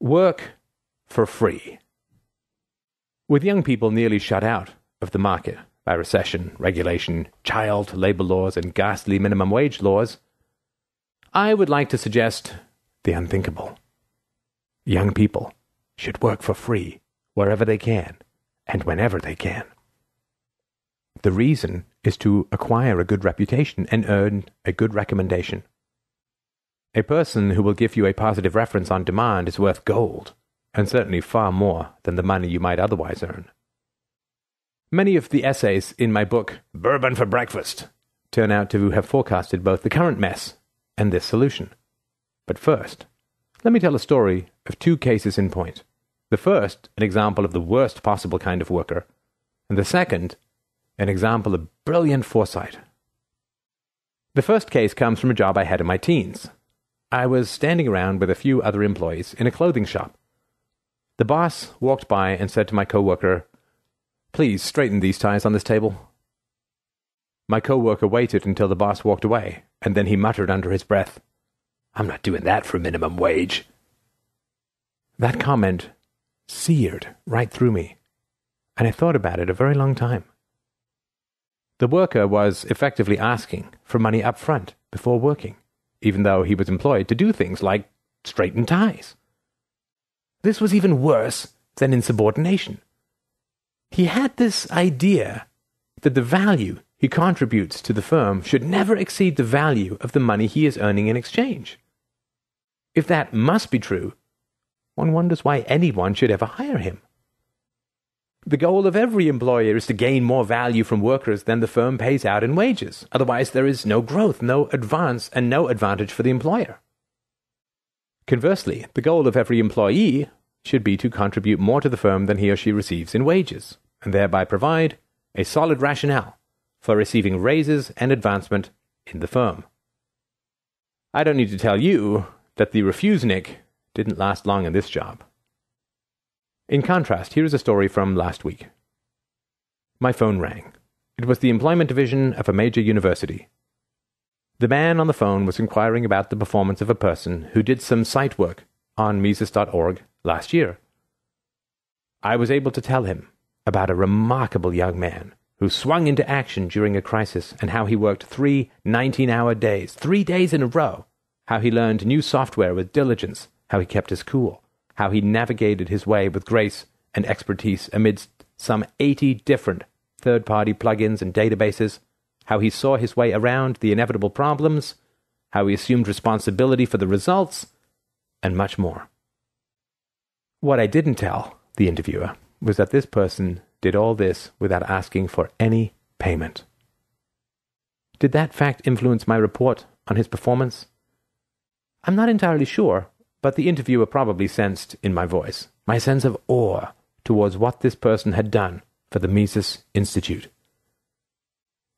Work for free. With young people nearly shut out of the market by recession, regulation, child labor laws, and ghastly minimum wage laws, I would like to suggest the unthinkable. Young people should work for free wherever they can and whenever they can. The reason is to acquire a good reputation and earn a good recommendation. A person who will give you a positive reference on demand is worth gold, and certainly far more than the money you might otherwise earn. Many of the essays in my book, Bourbon for Breakfast, turn out to have forecasted both the current mess and this solution. But first, let me tell a story of two cases in point. The first, an example of the worst possible kind of worker, and the second, an example of brilliant foresight. The first case comes from a job I had in my teens. I was standing around with a few other employees in a clothing shop. The boss walked by and said to my coworker, "Please straighten these ties on this table." My coworker waited until the boss walked away, and then he muttered under his breath, "I'm not doing that for minimum wage." That comment seared right through me, and I thought about it a very long time. The worker was effectively asking for money up front before working, even though he was employed to do things like straighten ties. This was even worse than insubordination. He had this idea that the value he contributes to the firm should never exceed the value of the money he is earning in exchange. If that must be true, one wonders why anyone should ever hire him. The goal of every employer is to gain more value from workers than the firm pays out in wages. Otherwise, there is no growth, no advance, and no advantage for the employer. Conversely, the goal of every employee should be to contribute more to the firm than he or she receives in wages, and thereby provide a solid rationale for receiving raises and advancement in the firm. I don't need to tell you that the refusenik didn't last long in this job. In contrast, here is a story from last week. My phone rang. It was the employment division of a major university. The man on the phone was inquiring about the performance of a person who did some site work on Mises.org last year. I was able to tell him about a remarkable young man who swung into action during a crisis and how he worked 3 19-hour days, 3 days in a row, how he learned new software with diligence, how he kept his cool, how he navigated his way with grace and expertise amidst some 80 different third-party plugins and databases, how he saw his way around the inevitable problems, how he assumed responsibility for the results, and much more. What I didn't tell the interviewer was that this person did all this without asking for any payment. Did that fact influence my report on his performance? I'm not entirely sure, but the interviewer probably sensed in my voice my sense of awe towards what this person had done for the Mises Institute.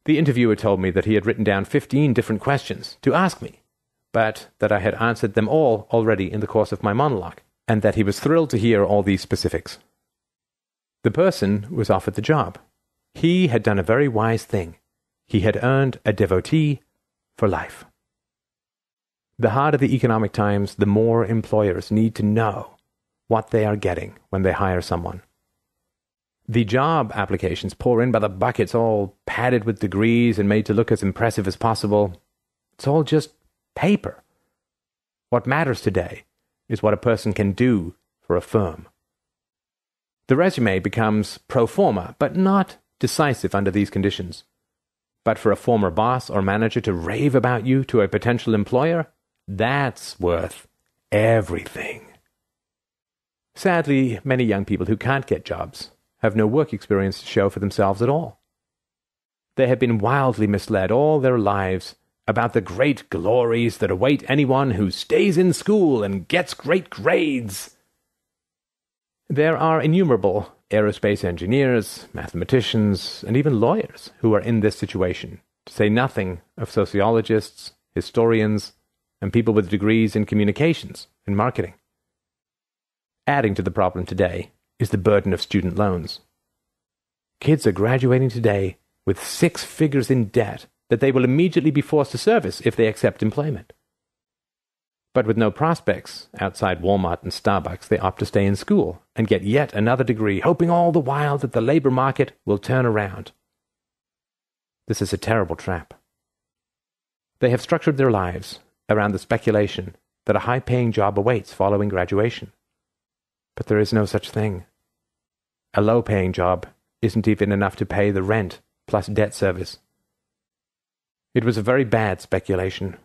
The interviewer told me that he had written down 15 different questions to ask me, but that I had answered them all already in the course of my monologue, and that he was thrilled to hear all these specifics. The person was offered the job. He had done a very wise thing. He had earned a devotee for life. The harder the economic times, the more employers need to know what they are getting when they hire someone. The job applications pour in by the buckets, all padded with degrees and made to look as impressive as possible. It's all just paper. What matters today is what a person can do for a firm. The resume becomes pro forma, but not decisive under these conditions. But for a former boss or manager to rave about you to a potential employer, that's worth everything. Sadly, many young people who can't get jobs have no work experience to show for themselves at all. They have been wildly misled all their lives about the great glories that await anyone who stays in school and gets great grades. There are innumerable aerospace engineers, mathematicians, and even lawyers who are in this situation, to say nothing of sociologists, historians, and people with degrees in communications and marketing. Adding to the problem today is the burden of student loans. Kids are graduating today with 6 figures in debt that they will immediately be forced to service if they accept employment. But with no prospects outside Walmart and Starbucks, they opt to stay in school and get yet another degree, hoping all the while that the labor market will turn around. This is a terrible trap. They have structured their lives around the speculation that a high-paying job awaits following graduation. But there is no such thing. A low-paying job isn't even enough to pay the rent plus debt service. It was a very bad speculation.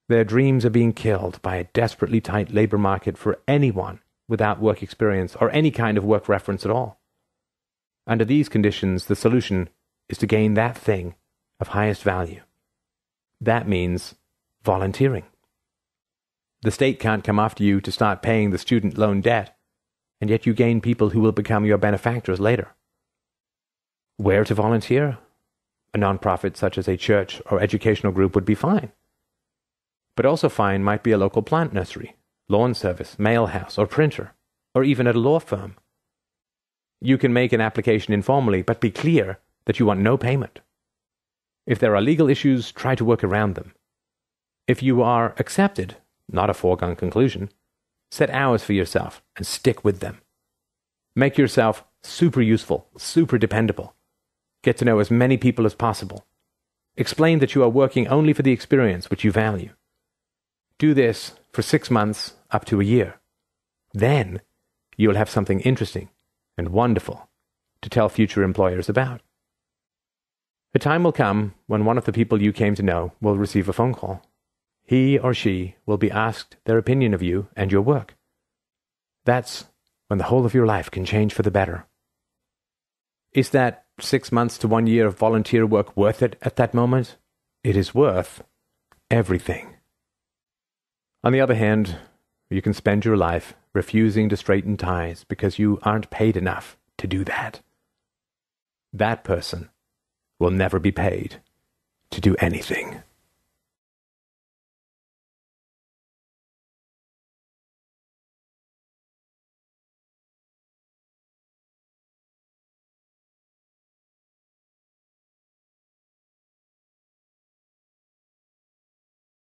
Their dreams are being killed by a desperately tight labor market for anyone without work experience or any kind of work reference at all. Under these conditions, the solution is to gain that thing of highest value. That means volunteering. The state can't come after you to start paying the student loan debt, and yet you gain people who will become your benefactors later. Where to volunteer? A nonprofit such as a church or educational group would be fine. But also fine might be a local plant nursery, lawn service, mail house, or printer, or even at a law firm. You can make an application informally, but be clear that you want no payment. If there are legal issues, try to work around them. If you are accepted, not a foregone conclusion, set hours for yourself and stick with them. Make yourself super useful, super dependable. Get to know as many people as possible. Explain that you are working only for the experience which you value. Do this for 6 months up to a year. Then you'll have something interesting and wonderful to tell future employers about. A time will come when one of the people you came to know will receive a phone call. He or she will be asked their opinion of you and your work. That's when the whole of your life can change for the better. Is that 6 months to 1 year of volunteer work worth it at that moment? It is worth everything. On the other hand, you can spend your life refusing to straighten ties because you aren't paid enough to do that. That person will never be paid to do anything.